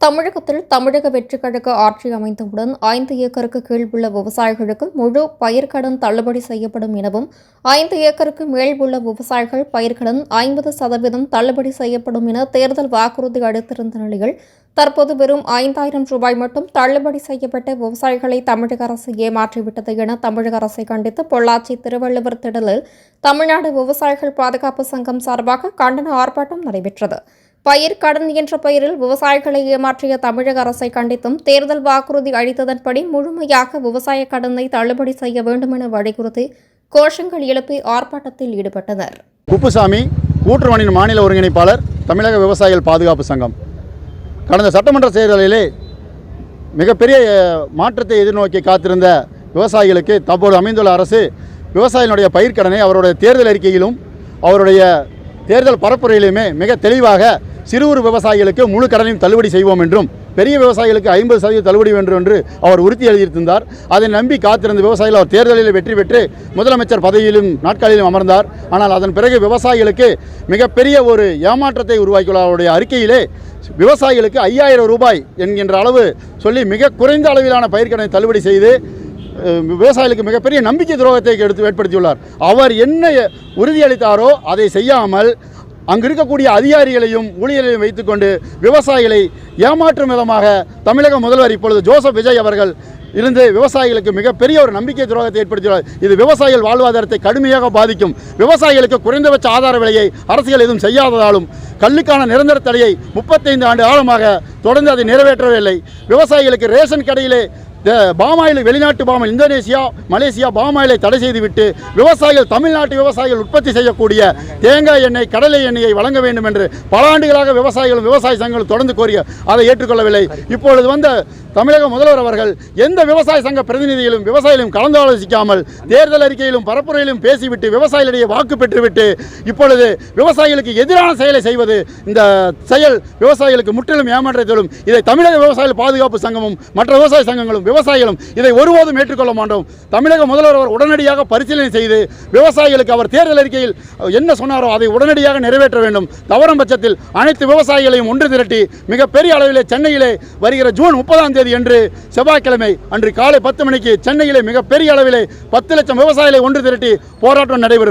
தமிழகத்தில் தமிழக வெற்றிக் கழக ஆட்சி அமைந்தவுடன் 5 ஏக்கருக்கு கீழ் உள்ள விவசாயிகளுக்கு முழு பயிர்க்கடன் தள்ளுபடி செய்யப்படும் எனவும் 5 ஏக்கருக்கு மேல் உள்ள விவசாயிகள் பயிர்க்கடன் 50% தள்ளுபடி செய்யப்படும் என தேர்தல் வாக்குறுதி அளித்திருந்த நிலையில் தற்போது வெறும் 5,000 ரூபாய் மட்டும் தள்ளுபடி செய்யப்பட்ட விவசாயிகளை தமிழக அரசு ஏமாற்றிவிட்டது என தமிழக அரசை கண்டித்து பொள்ளாச்சி திருவள்ளுவர் திடலில் தமிழ்நாடு விவசாயிகள் பாதுகாப்பு சங்கம் சார்பாக கண்டன ஆர்ப்பாட்டம் நடைபெற்றது. பயிர் கடன் என்ற பெயரில் விவசாயிகளை ஏமாற்றிய தமிழக அரசை கண்டித்தும் தேர்தல் வாக்குறுதி அளித்ததன்படி முழுமையாக விவசாய கடனை தள்ளுபடி செய்ய வேண்டும் என வலியுறுத்தி கோஷங்கள் எழுப்பி ஆர்ப்பாட்டத்தில் ஈடுபட்டனர். குப்புசாமி, கூட்டுறவனின் மாநில ஒருங்கிணைப்பாளர், தமிழக விவசாயிகள் பாதுகாப்பு சங்கம். கடந்த சட்டமன்ற தேர்தலிலே மிகப்பெரிய மாற்றத்தை எதிர்நோக்கி காத்திருந்த விவசாயிகளுக்கு தற்போது அமைந்துள்ள அரசு விவசாயிகளுடைய பயிர்க்கடனை அவருடைய தேர்தல் அறிக்கையிலும் அவருடைய தேர்தல் பரப்புரையிலுமே மிக தெளிவாக சிறு குறு விவசாயிகளுக்கு முழு கடனையும் தள்ளுபடி செய்வோம் என்றும் பெரிய விவசாயிகளுக்கு 50% தள்ளுபடி வேண்டும் என்று அவர் உறுதி எழுதியிருந்தார். அதை நம்பி காத்திருந்த விவசாயிகள் அவர் தேர்தலில் வெற்றி பெற்று முதலமைச்சர் பதவியிலும் நாட்களிலும் அமர்ந்தார். ஆனால் அதன் பிறகு விவசாயிகளுக்கு மிகப்பெரிய ஒரு ஏமாற்றத்தை உருவாக்கியுள்ள அவருடைய அறிக்கையிலே விவசாயிகளுக்கு 5,000 ரூபாய் என்கின்ற அளவு சொல்லி மிக குறைந்த அளவிலான பயிர்க்கடனை தள்ளுபடி செய்து விவசாயிகளுக்கு மிகப்பெரிய நம்பிக்கை துரோகத்தை ஏற்படுத்தியுள்ளார். அவர் என்ன உறுதியளித்தாரோ அதை செய்யாமல் அங்கு இருக்கக்கூடிய அதிகாரிகளையும் ஊழியர்களையும் வைத்துக்கொண்டு விவசாயிகளை ஏமாற்றும் விதமாக தமிழக முதல்வர் இப்பொழுது ஜோசப் விஜய் அவர்கள் இருந்து விவசாயிகளுக்கு மிகப்பெரிய ஒரு நம்பிக்கை துரோகத்தை ஏற்படுத்தியுள்ளார். இது விவசாயிகள் வாழ்வாதாரத்தை கடுமையாக பாதிக்கும். விவசாயிகளுக்கு குறைந்தபட்ச ஆதார விலையை அரசுகள் எதுவும் செய்யாததாலும் கல்லுக்கான நிரந்தர தடையை 35 ஆண்டு காலமாக தொடர்ந்து அதை நிறைவேற்றவில்லை. விவசாயிகளுக்கு ரேஷன் கடையிலே பாமாயில், வெளிநாட்டு பாமாயில், இந்தோனேசியா, மலேசியா பாமாயிலை தடை செய்துவிட்டு விவசாயிகள், தமிழ்நாட்டு விவசாயிகள் உற்பத்தி செய்யக்கூடிய தேங்காய் எண்ணெய், கடலை எண்ணெயை வழங்க வேண்டும் என்று பல ஆண்டுகளாக விவசாயிகளும் விவசாய சங்கங்களும் தொடர்ந்து கோரிய அதை ஏற்றுக்கொள்ளவில்லை. இப்பொழுது வந்த தமிழக முதல்வர் அவர்கள் எந்த விவசாய சங்க பிரதிநிதிகளும் விவசாயிகளும் கலந்து ஆலோசிக்காமல் தேர்தல் அறிக்கையிலும் பரப்புரையிலும் பேசிவிட்டு விவசாயிகளிடையே வாக்கு பெற்றுவிட்டு இப்பொழுது விவசாயிகளுக்கு எதிரான செயலை செய்வது, இந்த செயல் விவசாயிகளுக்கு முற்றிலும் ஏமாற்றத்திலும் இதை தமிழக விவசாயிகள் பாதுகாப்பு சங்கமும் மற்ற விவசாய சங்கங்களும் விவசாயிகளும் இதை ஒருபோதும் ஏற்றுக்கொள்ள மாட்டோம். தமிழக முதல்வர் அவர் உடனடியாக பரிசீலனை செய்து விவசாயிகளுக்கு அவர் தேர்தல் அறிக்கையில் என்ன சொன்னாரோ அதை உடனடியாக நிறைவேற்ற வேண்டும். தவறும் பட்சத்தில் அனைத்து விவசாயிகளையும் ஒன்று திரட்டி மிகப்பெரிய அளவிலே சென்னையிலே வருகிற ஜூன் 30ஆம் தேதி என்று செவ்வாய்க்கிழமை அன்று காலை 10 மணிக்கு சென்னையிலே மிகப்பெரிய அளவிலே 10 லட்சம் விவசாயிகளை ஒன்று திரட்டி போராட்டம் நடைபெறும்.